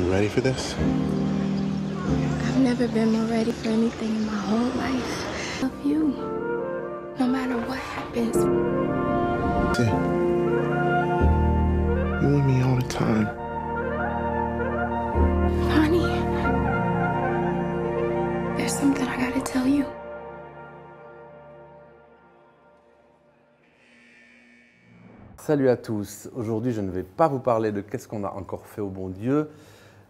You ready for this? I've never been more ready for anything in my whole life. I love you, no matter what happens. That's it. You and me all the time. Honey, there's something I gotta tell you. Salut à tous, aujourd'hui je ne vais pas vous parler de qu'est-ce qu'on a encore fait au bon Dieu,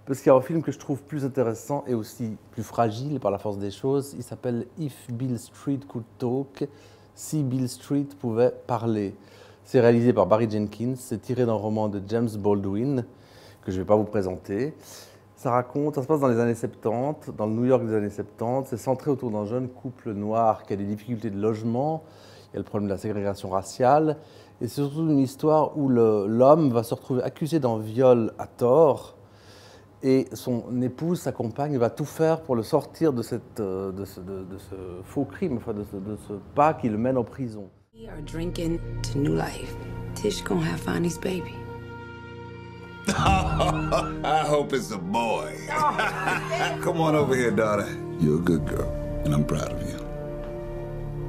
parce qu'il y a un film que je trouve plus intéressant et aussi plus fragile par la force des choses. Il s'appelle If Beale Street Could Talk, si Beale Street pouvait parler. C'est réalisé par Barry Jenkins, c'est tiré d'un roman de James Baldwin, que je ne vais pas vous présenter. Ça se passe dans les années 70, dans le New York des années 70, c'est centré autour d'un jeune couple noir qui a des difficultés de logement, il y a le problème de la ségrégation raciale, et c'est surtout une histoire où l'homme va se retrouver accusé d'un viol à tort, et son épouse, sa compagne, va tout faire pour le sortir de ce faux crime, enfin de ce pas qui le mène en prison. We are drinking to new life. Tish gonna have Fonny's baby. I hope it's a boy. Come on over here, daughter. You're a good girl, and I'm proud of you.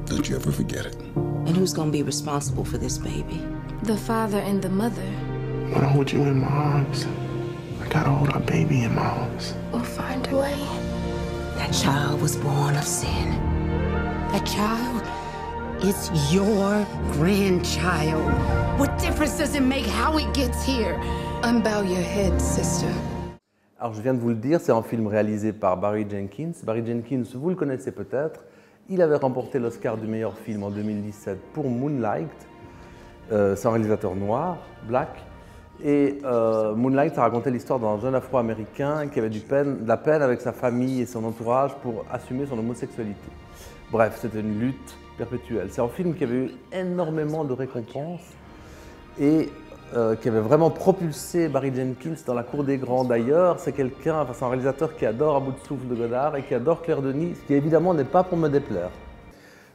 Don't you ever forget it. And who's gonna be responsible for this baby? The father and the mother. I wanna hold you in my arms. I gotta hold our baby in my arms. We'll find a way. That child was born of sin. That child is your grandchild. What difference does it make how it gets here? Unbow your head, sister. Alors je viens de vous le dire, c'est un film réalisé par Barry Jenkins. Barry Jenkins, vous le connaissez peut-être. Il avait remporté l'Oscar du meilleur film en 2017 pour Moonlight. C'est un réalisateur noir, black. Et Moonlight, ça racontait l'histoire d'un jeune Afro-Américain qui avait de la peine avec sa famille et son entourage pour assumer son homosexualité. Bref, c'était une lutte perpétuelle. C'est un film qui avait eu énormément de récompenses et qui avait vraiment propulsé Barry Jenkins dans la cour des grands. D'ailleurs, c'est un réalisateur qui adore À bout de souffle de Godard et qui adore Claire Denis, ce qui évidemment n'est pas pour me déplaire.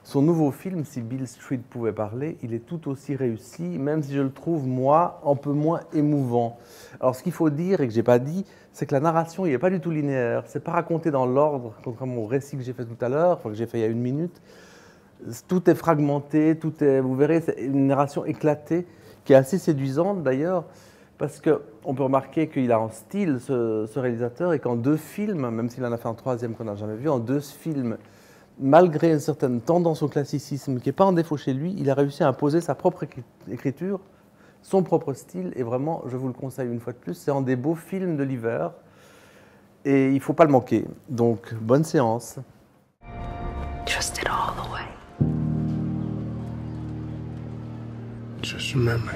Son nouveau film, Si Beale Street pouvait parler, il est tout aussi réussi, même si je le trouve, moi, un peu moins émouvant. Alors, ce qu'il faut dire et que je n'ai pas dit, c'est que la narration, il n'est pas du tout linéaire. Ce n'est pas raconté dans l'ordre, contrairement au récit que j'ai fait tout à l'heure, que j'ai fait il y a 1 minute. Tout est fragmenté, vous verrez, c'est une narration éclatée, qui est assez séduisante d'ailleurs, parce qu'on peut remarquer qu'il a un style, ce réalisateur, et qu'en 2 films, même s'il en a fait un 3e qu'on n'a jamais vu, en 2 films, malgré une certaine tendance au classicisme qui n'est pas un défaut chez lui, il a réussi à imposer sa propre écriture, son propre style, et vraiment, je vous le conseille une fois de plus, c'est un des beaux films de l'hiver, et il ne faut pas le manquer. Donc, bonne séance. Trust it all the way. Just remember.